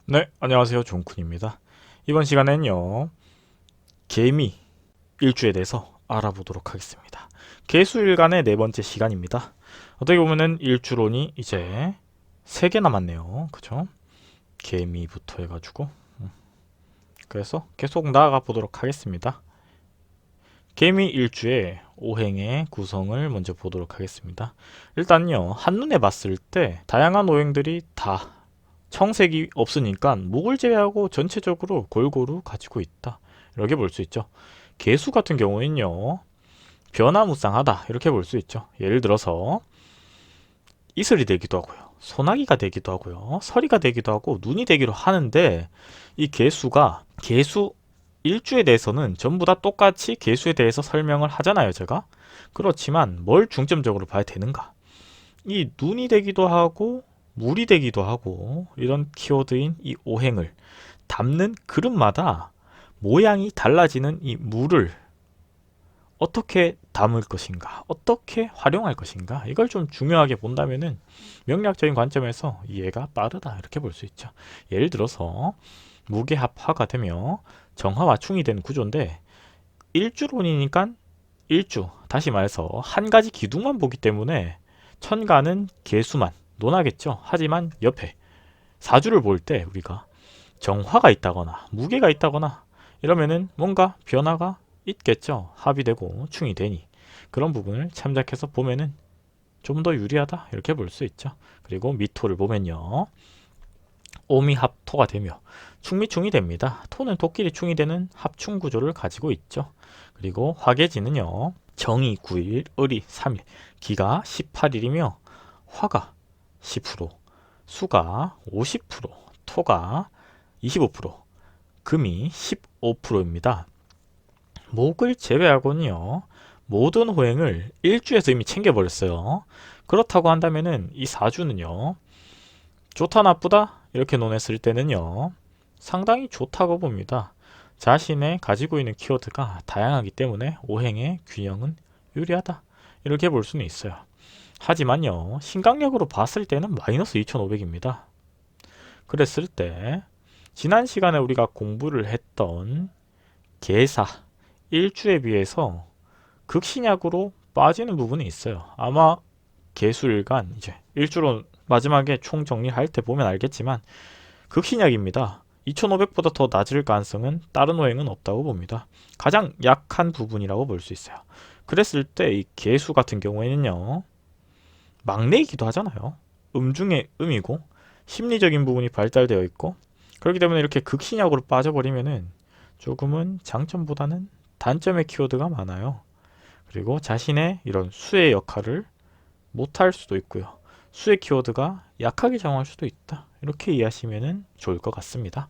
네, 안녕하세요. 종쿤입니다. 이번 시간에는요, 개미 일주에 대해서 알아보도록 하겠습니다. 개수일간의 네 번째 시간입니다. 어떻게 보면은 일주론이 이제 3개 남았네요. 그죠? 개미부터 해가지고. 그래서 계속 나아가 보도록 하겠습니다. 개미 일주의 오행의 구성을 먼저 보도록 하겠습니다. 일단요, 한눈에 봤을 때 다양한 오행들이 다 청색이 없으니까 목을 제외하고 전체적으로 골고루 가지고 있다. 이렇게 볼 수 있죠. 개수 같은 경우에는요. 변화무쌍하다. 이렇게 볼 수 있죠. 예를 들어서 이슬이 되기도 하고요. 소나기가 되기도 하고요. 서리가 되기도 하고 눈이 되기도 하는데 이 개수가 개수 일주에 대해서는 전부 다 똑같이 개수에 대해서 설명을 하잖아요. 제가. 그렇지만 뭘 중점적으로 봐야 되는가? 이 눈이 되기도 하고 물이 되기도 하고 이런 키워드인 이 오행을 담는 그릇마다 모양이 달라지는 이 물을 어떻게 담을 것인가, 어떻게 활용할 것인가, 이걸 좀 중요하게 본다면은 명리학적인 관점에서 이해가 빠르다 이렇게 볼 수 있죠. 예를 들어서 무게합화가 되며 정화와충이 되는 구조인데 일주론이니까 일주, 다시 말해서 한 가지 기둥만 보기 때문에 천간은 개수만 논하겠죠. 하지만 옆에 사주를 볼 때 우리가 정화가 있다거나 무게가 있다거나 이러면은 뭔가 변화가 있겠죠. 합이 되고 충이 되니 그런 부분을 참작해서 보면은 좀 더 유리하다 이렇게 볼 수 있죠. 그리고 미토를 보면요. 오미합토가 되며 충미충이 됩니다. 토는 토끼리 충이 되는 합충 구조를 가지고 있죠. 그리고 화계지는요. 정이 9일, 을이 3일, 기가 18일이며 화가 10%, 수가 50%, 토가 25%, 금이 15%입니다. 목을 제외하고는요. 모든 호행을 일주에서 이미 챙겨버렸어요. 그렇다고 한다면은 이 사주는요. 좋다 나쁘다 이렇게 논했을 때는요. 상당히 좋다고 봅니다. 자신의 가지고 있는 키워드가 다양하기 때문에 오행의 균형은 유리하다. 이렇게 볼 수는 있어요. 하지만요. 신강력으로 봤을 때는 마이너스 2500입니다. 그랬을 때 지난 시간에 우리가 공부를 했던 개사 일주에 비해서 극신약으로 빠지는 부분이 있어요. 아마 개수일간 이제 일주로 마지막에 총 정리할 때 보면 알겠지만 극신약입니다. 2500보다 더 낮을 가능성은 다른 오행은 없다고 봅니다. 가장 약한 부분이라고 볼 수 있어요. 그랬을 때 이 개수 같은 경우에는요. 막내이기도 하잖아요. 중에 음이고 심리적인 부분이 발달되어 있고 그렇기 때문에 이렇게 극신약으로 빠져버리면은 조금은 장점보다는 단점의 키워드가 많아요. 그리고 자신의 이런 수의 역할을 못할 수도 있고요. 수의 키워드가 약하게 정할 수도 있다. 이렇게 이해하시면 좋을 것 같습니다.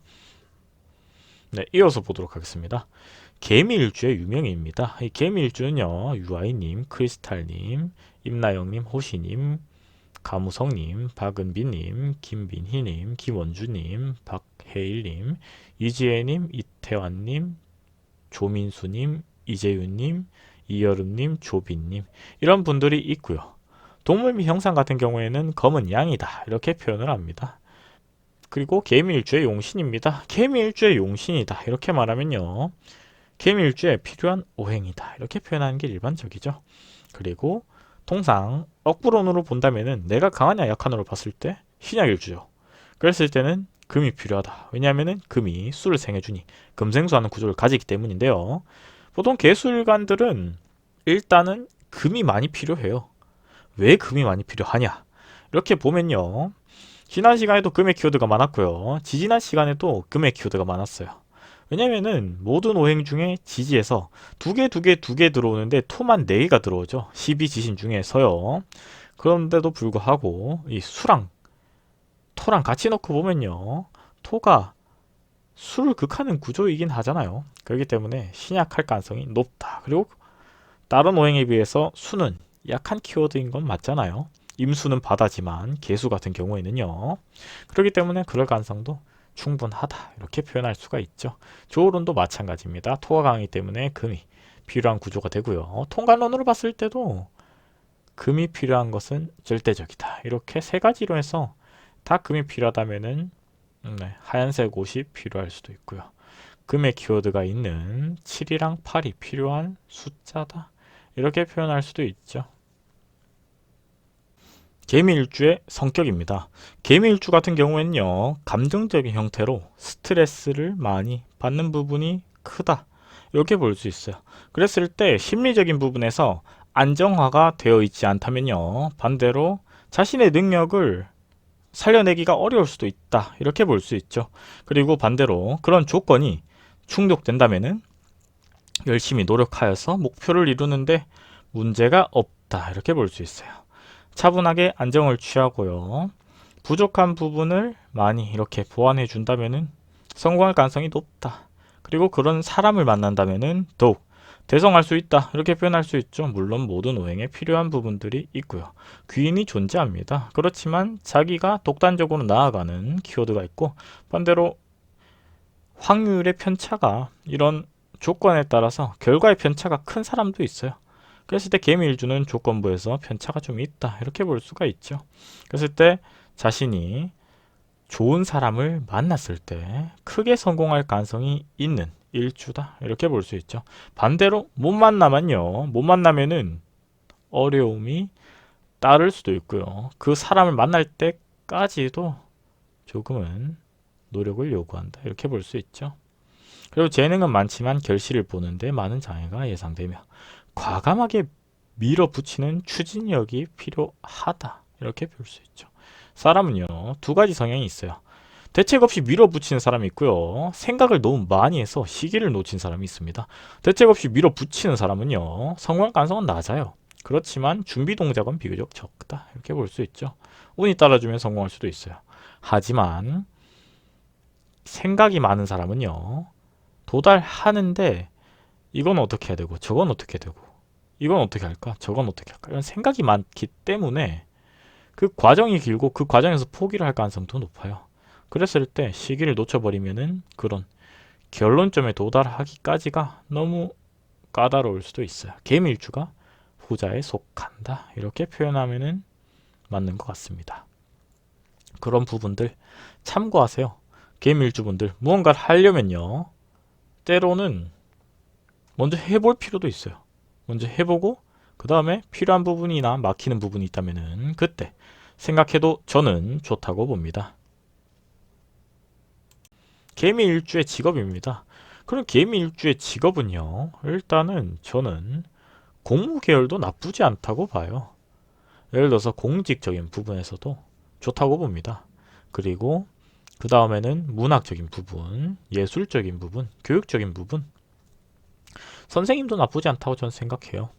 네, 이어서 보도록 하겠습니다. 개미일주의 유명인입니다. 이 개미일주는요, 유아이님, 크리스탈님, 임나영님, 호시님, 가무성님, 박은비님, 김빈희님, 김원주님, 박혜일님, 이지혜님, 이태환님, 조민수님, 이재윤님, 이여름님, 조빈님 이런 분들이 있고요. 동물 및 형상 같은 경우에는 검은 양이다 이렇게 표현을 합니다. 그리고 개미일주의 용신입니다. 개미일주의 용신이다 이렇게 말하면요. 개미일주에 필요한 오행이다 이렇게 표현하는 게 일반적이죠. 그리고 통상 억부론으로 본다면은 내가 강하냐 약하냐로 봤을 때 신약일주죠. 그랬을 때는 금이 필요하다. 왜냐하면은 금이 수를 생해주니 금생수하는 구조를 가지기 때문인데요. 보통 개수일간들은 일단은 금이 많이 필요해요. 왜 금이 많이 필요하냐? 이렇게 보면요. 지난 시간에도 금의 키워드가 많았고요. 지지난 시간에도 금의 키워드가 많았어요. 왜냐면은 모든 오행 중에 지지에서 두 개 들어오는데 토만 4개가 들어오죠. 12지신 중에서요. 그런데도 불구하고 이 수랑 토랑 같이 넣고 보면요. 토가 수를 극하는 구조이긴 하잖아요. 그렇기 때문에 신약할 가능성이 높다. 그리고 다른 오행에 비해서 수는 약한 키워드인 건 맞잖아요. 임수는 바다지만 개수 같은 경우에는요. 그렇기 때문에 그럴 가능성도 충분하다. 이렇게 표현할 수가 있죠. 조울론도 마찬가지입니다. 토가 강하기 때문에 금이 필요한 구조가 되고요. 통관론으로 봤을 때도 금이 필요한 것은 절대적이다. 이렇게 세 가지로 해서 다 금이 필요하다면은 네, 하얀색 옷이 필요할 수도 있고요. 금의 키워드가 있는 7이랑 8이 필요한 숫자다. 이렇게 표현할 수도 있죠. 개미일주의 성격입니다. 개미일주 같은 경우에는요, 감정적인 형태로 스트레스를 많이 받는 부분이 크다. 이렇게 볼 수 있어요. 그랬을 때 심리적인 부분에서 안정화가 되어 있지 않다면요, 반대로 자신의 능력을 살려내기가 어려울 수도 있다. 이렇게 볼 수 있죠. 그리고 반대로 그런 조건이 충족된다면은 열심히 노력하여서 목표를 이루는데 문제가 없다. 이렇게 볼 수 있어요. 차분하게 안정을 취하고요. 부족한 부분을 많이 이렇게 보완해 준다면은 성공할 가능성이 높다. 그리고 그런 사람을 만난다면은 더욱 대성할 수 있다. 이렇게 표현할 수 있죠. 물론 모든 오행에 필요한 부분들이 있고요. 귀인이 존재합니다. 그렇지만 자기가 독단적으로 나아가는 키워드가 있고, 반대로 확률의 편차가 이런 조건에 따라서 결과의 편차가 큰 사람도 있어요. 그랬을 때 개미일주는 조건부에서 편차가 좀 있다. 이렇게 볼 수가 있죠. 그랬을 때 자신이 좋은 사람을 만났을 때 크게 성공할 가능성이 있는 일주다. 이렇게 볼 수 있죠. 반대로 못 만나면요. 못 만나면은 어려움이 따를 수도 있고요. 그 사람을 만날 때까지도 조금은 노력을 요구한다. 이렇게 볼 수 있죠. 그리고 재능은 많지만 결실을 보는데 많은 장애가 예상되며 과감하게 밀어붙이는 추진력이 필요하다. 이렇게 볼 수 있죠. 사람은요, 두 가지 성향이 있어요. 대책 없이 밀어붙이는 사람이 있고요. 생각을 너무 많이 해서 시기를 놓친 사람이 있습니다. 대책 없이 밀어붙이는 사람은요, 성공 가능성은 낮아요. 그렇지만 준비 동작은 비교적 적다. 이렇게 볼 수 있죠. 운이 따라주면 성공할 수도 있어요. 하지만 생각이 많은 사람은요, 도달하는데 이건 어떻게 해야 되고 저건 어떻게 되고 이건 어떻게 할까 저건 어떻게 할까 이런 생각이 많기 때문에 그 과정이 길고 그 과정에서 포기를 할 가능성도 높아요. 그랬을 때 시기를 놓쳐버리면은 그런 결론점에 도달하기까지가 너무 까다로울 수도 있어요. 개미일주가 후자에 속한다. 이렇게 표현하면은 맞는 것 같습니다. 그런 부분들 참고하세요. 개미일주분들 무언가를 하려면요. 때로는 먼저 해볼 필요도 있어요. 먼저 해보고 그 다음에 필요한 부분이나 막히는 부분이 있다면은 그때 생각해도 저는 좋다고 봅니다. 개미일주의 직업입니다. 그럼 개미일주의 직업은요. 일단은 저는 공무 계열도 나쁘지 않다고 봐요. 예를 들어서 공직적인 부분에서도 좋다고 봅니다. 그리고 그 다음에는 문학적인 부분, 예술적인 부분, 교육적인 부분, 선생님도 나쁘지 않다고 저는 생각해요.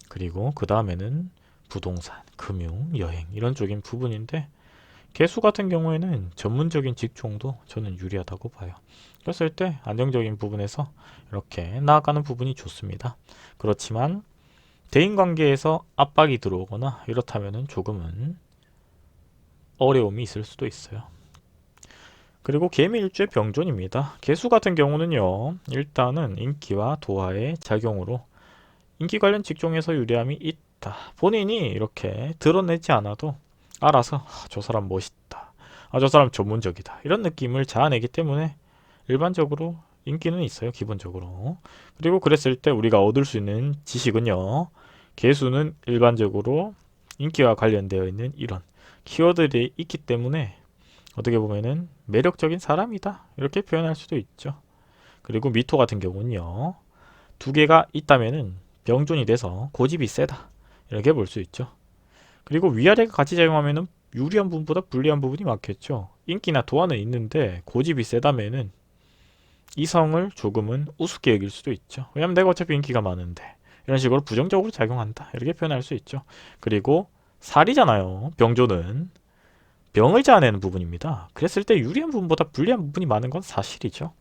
그리고 그 다음에는 부동산, 금융, 여행 이런 쪽인 부분인데 개수 같은 경우에는 전문적인 직종도 저는 유리하다고 봐요. 그랬을 때 안정적인 부분에서 이렇게 나아가는 부분이 좋습니다. 그렇지만 대인관계에서 압박이 들어오거나 이렇다면 조금은 어려움이 있을 수도 있어요. 그리고 개미일주의 병존입니다. 개수 같은 경우는요. 일단은 인기와 도화의 작용으로 인기 관련 직종에서 유리함이 있다. 본인이 이렇게 드러내지 않아도 알아서 저 사람 멋있다. 저 사람 전문적이다. 이런 느낌을 자아내기 때문에 일반적으로 인기는 있어요. 기본적으로. 그리고 그랬을 때 우리가 얻을 수 있는 지식은요. 개수는 일반적으로 인기와 관련되어 있는 이런 키워드들이 있기 때문에 어떻게 보면은 매력적인 사람이다. 이렇게 표현할 수도 있죠. 그리고 미토 같은 경우는요. 두 개가 있다면은 병존이 돼서 고집이 세다. 이렇게 볼 수 있죠. 그리고 위아래가 같이 작용하면은 유리한 부분보다 불리한 부분이 많겠죠. 인기나 도화는 있는데 고집이 세다면은 이성을 조금은 우습게 여길 수도 있죠. 왜냐면 내가 어차피 인기가 많은데 이런 식으로 부정적으로 작용한다. 이렇게 표현할 수 있죠. 그리고 살이잖아요. 병조는 병을 자아내는 부분입니다. 그랬을 때 유리한 부분보다 불리한 부분이 많은 건 사실이죠.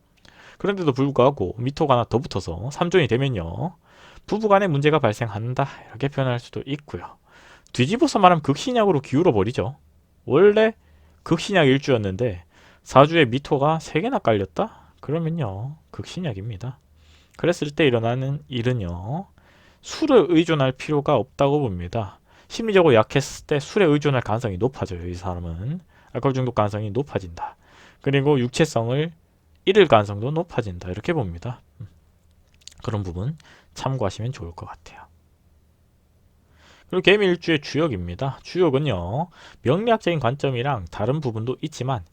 그런데도 불구하고 미토가 하나 더 붙어서 3존이 되면요. 부부간에 문제가 발생한다. 이렇게 표현할 수도 있고요. 뒤집어서 말하면 극신약으로 기울어 버리죠. 원래 극신약 일주였는데 사주에 미토가 3개나 깔렸다? 그러면요. 극신약입니다. 그랬을 때 일어나는 일은요. 술을 의존할 필요가 없다고 봅니다. 심리적으로 약했을 때 술에 의존할 가능성이 높아져요. 이 사람은 알코올 중독 가능성이 높아진다. 그리고 육체성을 잃을 가능성도 높아진다. 이렇게 봅니다. 그런 부분 참고하시면 좋을 것 같아요. 그리고 개미 일주의 주역입니다. 주역은요, 명리학적인 관점이랑 다른 부분도 있지만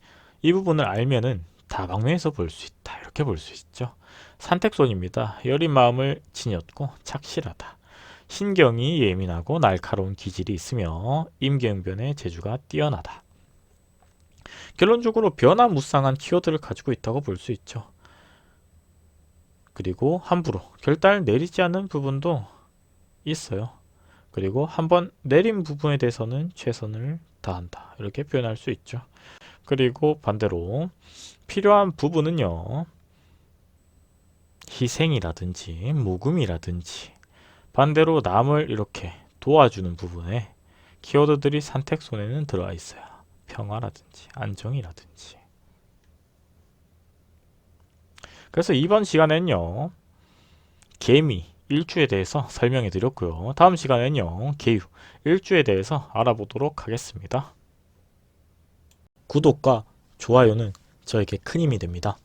이 부분을 알면은 다방면에서 볼 수 있다. 이렇게 볼 수 있죠. 산택손입니다. 여린 마음을 지녔고 착실하다. 신경이 예민하고 날카로운 기질이 있으며 임기응변의 재주가 뛰어나다. 결론적으로 변화무쌍한 키워드를 가지고 있다고 볼 수 있죠. 그리고 함부로 결단을 내리지 않는 부분도 있어요. 그리고 한번 내린 부분에 대해서는 최선을 다한다. 이렇게 표현할 수 있죠. 그리고 반대로 필요한 부분은요, 희생이라든지 모금이라든지 반대로 남을 이렇게 도와주는 부분에 키워드들이 산택손에는 들어가 있어요. 평화라든지 안정이라든지. 그래서 이번 시간에는요, 개미 일주에 대해서 설명해 드렸고요. 다음 시간에는요, 개유 일주에 대해서 알아보도록 하겠습니다. 구독과 좋아요는 저에게 큰 힘이 됩니다.